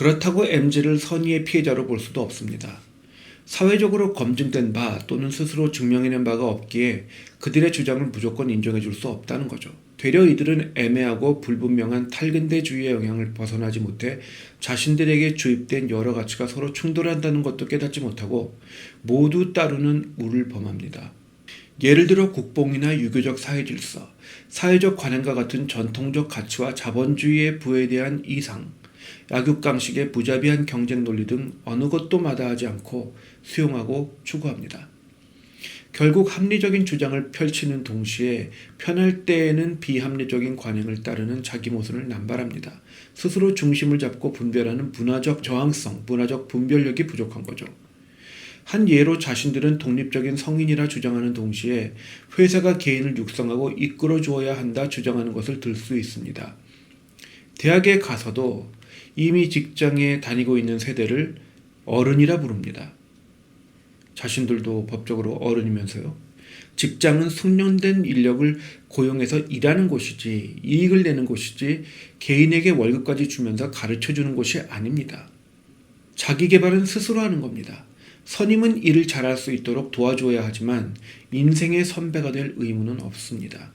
그렇다고 MZ를 선의의 피해자로 볼 수도 없습니다. 사회적으로 검증된 바 또는 스스로 증명해낸 바가 없기에 그들의 주장을 무조건 인정해 줄 수 없다는 거죠. 되려 이들은 애매하고 불분명한 탈근대주의의 영향을 벗어나지 못해 자신들에게 주입된 여러 가치가 서로 충돌한다는 것도 깨닫지 못하고 모두 따르는 우를 범합니다. 예를 들어 국뽕이나 유교적 사회질서, 사회적 관행과 같은 전통적 가치와 자본주의의 부에 대한 이상, 약육강식의 무자비한 경쟁 논리 등 어느 것도 마다하지 않고 수용하고 추구합니다. 결국 합리적인 주장을 펼치는 동시에 편할 때에는 비합리적인 관행을 따르는 자기 모순을 남발합니다. 스스로 중심을 잡고 분별하는 문화적 저항성, 문화적 분별력이 부족한 거죠. 한 예로 자신들은 독립적인 성인이라 주장하는 동시에 회사가 개인을 육성하고 이끌어 주어야 한다 주장하는 것을 들 수 있습니다. 대학에 가서도 이미 직장에 다니고 있는 세대를 어른이라 부릅니다. 자신들도 법적으로 어른이면서요. 직장은 숙련된 인력을 고용해서 일하는 곳이지 이익을 내는 곳이지 개인에게 월급까지 주면서 가르쳐주는 곳이 아닙니다. 자기 개발은 스스로 하는 겁니다. 선임은 일을 잘할 수 있도록 도와줘야 하지만 인생의 선배가 될 의무는 없습니다.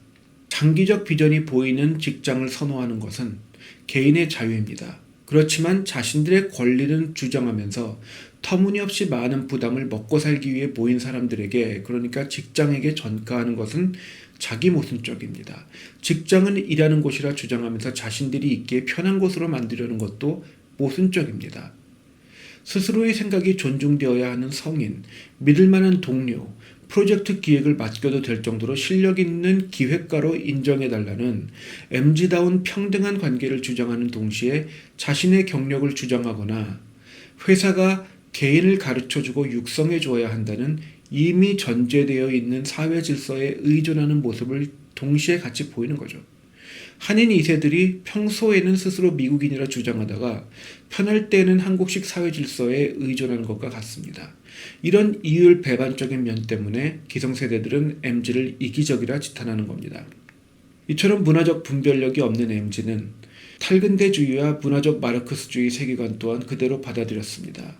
장기적 비전이 보이는 직장을 선호하는 것은 개인의 자유입니다. 그렇지만 자신들의 권리는 주장하면서 터무니없이 많은 부담을 먹고 살기 위해 모인 사람들에게, 그러니까 직장에게 전가하는 것은 자기 모순적입니다. 직장은 일하는 곳이라 주장하면서 자신들이 있기에 편한 곳으로 만들려는 것도 모순적입니다. 스스로의 생각이 존중되어야 하는 성인, 믿을 만한 동료, 프로젝트 기획을 맡겨도 될 정도로 실력 있는 기획가로 인정해달라는 MZ다운 평등한 관계를 주장하는 동시에 자신의 경력을 주장하거나 회사가 개인을 가르쳐주고 육성해 주어야 한다는 이미 전제되어 있는 사회 질서에 의존하는 모습을 동시에 같이 보이는 거죠. 한인 2세들이 평소에는 스스로 미국인이라 주장하다가 편할 때는 한국식 사회 질서에 의존하는 것과 같습니다. 이런 이율 배반적인 면 때문에 기성세대들은 MZ를 이기적이라 지탄하는 겁니다. 이처럼 문화적 분별력이 없는 MZ는 탈근대주의와 문화적 마르크스주의 세계관 또한 그대로 받아들였습니다.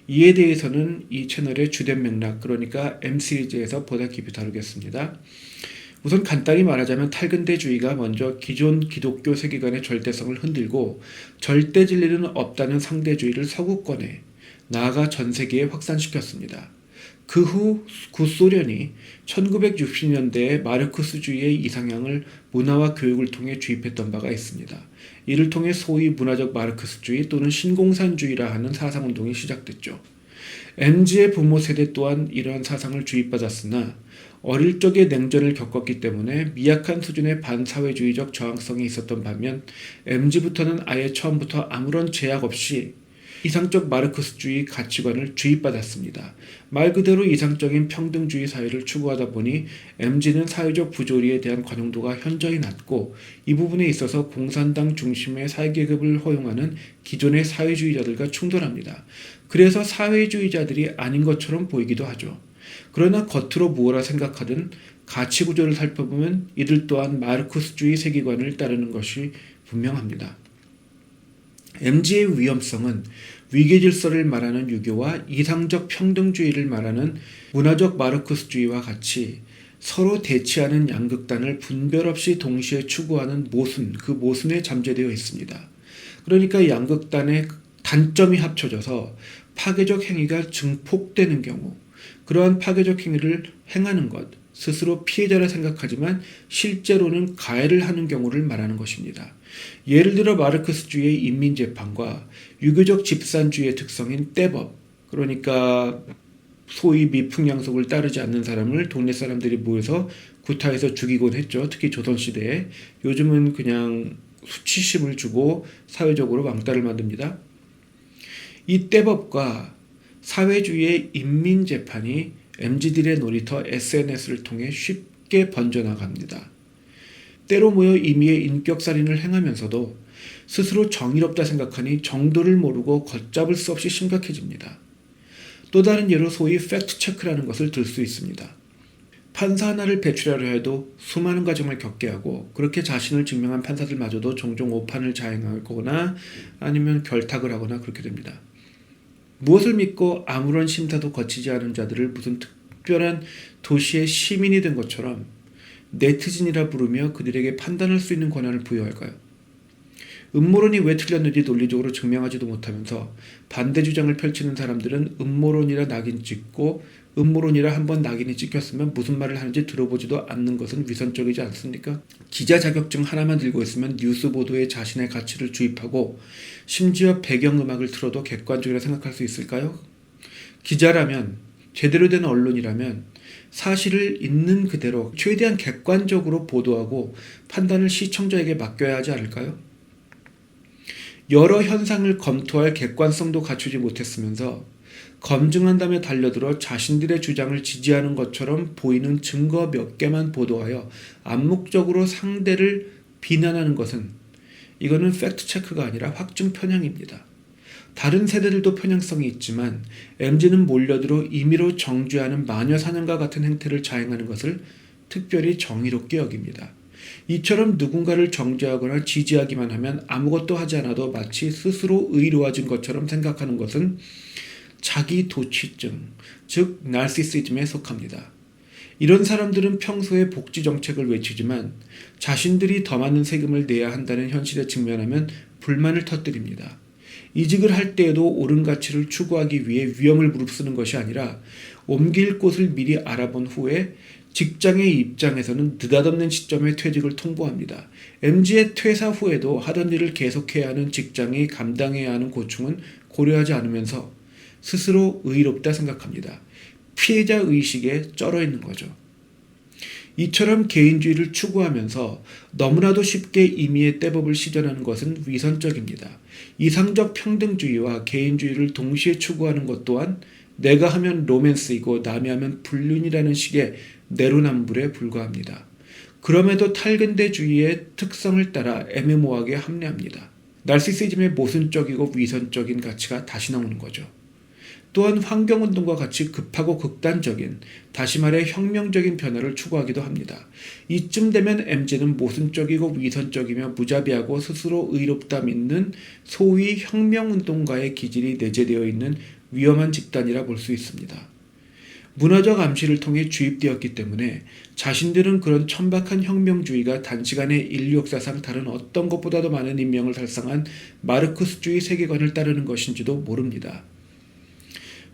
이에 대해서는 이 채널의 주된 맥락, 그러니까 M 시리즈에서 보다 깊이 다루겠습니다. 우선 간단히 말하자면 탈근대주의가 먼저 기존 기독교 세계관의 절대성을 흔들고 절대 진리는 없다는 상대주의를 서구권에, 나아가 전 세계에 확산시켰습니다. 그 후 구소련이 1960년대에 마르크스주의의 이상향을 문화와 교육을 통해 주입했던 바가 있습니다. 이를 통해 소위 문화적 마르크스주의 또는 신공산주의라 하는 사상운동이 시작됐죠. MZ의 부모 세대 또한 이러한 사상을 주입받았으나 어릴 적에 냉전을 겪었기 때문에 미약한 수준의 반사회주의적 저항성이 있었던 반면 MZ부터는 아예 처음부터 아무런 제약 없이 이상적 마르크스주의 가치관을 주입받았습니다. 말 그대로 이상적인 평등주의 사회를 추구하다 보니 MZ는 사회적 부조리에 대한 관용도가 현저히 낮고 이 부분에 있어서 공산당 중심의 사회계급을 허용하는 기존의 사회주의자들과 충돌합니다. 그래서 사회주의자들이 아닌 것처럼 보이기도 하죠. 그러나 겉으로 무엇라 생각하든 가치구조를 살펴보면 이들 또한 마르크스주의 세계관을 따르는 것이 분명합니다. MZ의 위험성은 위계질서를 말하는 유교와 이상적 평등주의를 말하는 문화적 마르크스주의와 같이 서로 대치하는 양극단을 분별 없이 동시에 추구하는 모순, 그 모순에 잠재되어 있습니다. 그러니까 양극단의 단점이 합쳐져서 파괴적 행위가 증폭되는 경우, 그러한 파괴적 행위를 행하는 것, 스스로 피해자라 생각하지만 실제로는 가해를 하는 경우를 말하는 것입니다. 예를 들어 마르크스주의의 인민재판과 유교적 집산주의의 특성인 떼법, 그러니까 소위 미풍양속을 따르지 않는 사람을 동네 사람들이 모여서 구타해서 죽이곤 했죠. 특히 조선시대에. 요즘은 그냥 수치심을 주고 사회적으로 왕따를 만듭니다. 이 떼법과 사회주의의 인민재판이 MZ들의 놀이터 SNS를 통해 쉽게 번져나갑니다. 때로 모여 임의의 인격살인을 행하면서도 스스로 정의롭다 생각하니 정도를 모르고 걷잡을 수 없이 심각해집니다. 또 다른 예로 소위 팩트체크라는 것을 들 수 있습니다. 판사 하나를 배출하려 해도 수많은 과정을 겪게 하고 그렇게 자신을 증명한 판사들마저도 종종 오판을 자행하거나 아니면 결탁을 하거나 그렇게 됩니다. 무엇을 믿고 아무런 심사도 거치지 않은 자들을 무슨 특별한 도시의 시민이 된 것처럼 네티즌이라 부르며 그들에게 판단할 수 있는 권한을 부여할까요? 음모론이 왜 틀렸는지 논리적으로 증명하지도 못하면서 반대 주장을 펼치는 사람들은 음모론이라 낙인 찍고 음모론이라 한번 낙인이 찍혔으면 무슨 말을 하는지 들어보지도 않는 것은 위선적이지 않습니까? 기자 자격증 하나만 들고 있으면 뉴스 보도에 자신의 가치를 주입하고 심지어 배경음악을 틀어도 객관적이라 생각할 수 있을까요? 기자라면, 제대로 된 언론이라면 사실을 있는 그대로 최대한 객관적으로 보도하고 판단을 시청자에게 맡겨야 하지 않을까요? 여러 현상을 검토할 객관성도 갖추지 못했으면서 검증한 다음에 달려들어 자신들의 주장을 지지하는 것처럼 보이는 증거 몇 개만 보도하여 암묵적으로 상대를 비난하는 것은 이거는 팩트체크가 아니라 확증 편향입니다. 다른 세대들도 편향성이 있지만 MZ는 몰려들어 임의로 정죄하는 마녀사냥과 같은 행태를 자행하는 것을 특별히 정의롭게 여깁니다. 이처럼 누군가를 정죄하거나 지지하기만 하면 아무것도 하지 않아도 마치 스스로 의로워진 것처럼 생각하는 것은 자기 도취증, 즉 나르시시즘에 속합니다. 이런 사람들은 평소에 복지 정책을 외치지만 자신들이 더 많은 세금을 내야 한다는 현실에 직면하면 불만을 터뜨립니다. 이직을 할 때에도 옳은 가치를 추구하기 위해 위험을 무릅쓰는 것이 아니라 옮길 곳을 미리 알아본 후에 직장의 입장에서는 느닷없는 시점에 퇴직을 통보합니다. MZ의 퇴사 후에도 하던 일을 계속해야 하는 직장이 감당해야 하는 고충은 고려하지 않으면서 스스로 의롭다 생각합니다. 피해자 의식에 쩔어 있는 거죠. 이처럼 개인주의를 추구하면서 너무나도 쉽게 임의의 떼법을 시전하는 것은 위선적입니다. 이상적 평등주의와 개인주의를 동시에 추구하는 것 또한 내가 하면 로맨스이고 남이 하면 불륜이라는 식의 내로남불에 불과합니다. 그럼에도 탈근대주의의 특성을 따라 애매모호하게 합리합니다. 나르시시즘의 모순적이고 위선적인 가치가 다시 나오는 거죠. 또한 환경운동과 같이 급하고 극단적인, 다시 말해 혁명적인 변화를 추구하기도 합니다. 이쯤 되면 MZ는 모순적이고 위선적이며 무자비하고 스스로 의롭다 믿는 소위 혁명운동가의 기질이 내재되어 있는 위험한 집단이라 볼 수 있습니다. 문화적 암시를 통해 주입되었기 때문에 자신들은 그런 천박한 혁명주의가 단시간에 인류 역사상 다른 어떤 것보다도 많은 인명을 살상한 마르크스주의 세계관을 따르는 것인지도 모릅니다.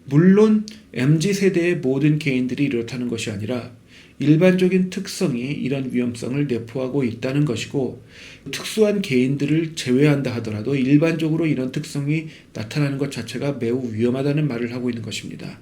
물론 MZ세대의 모든 개인들이 이렇다는 것이 아니라 일반적인 특성이 이런 위험성을 내포하고 있다는 것이고 특수한 개인들을 제외한다 하더라도 일반적으로 이런 특성이 나타나는 것 자체가 매우 위험하다는 말을 하고 있는 것입니다.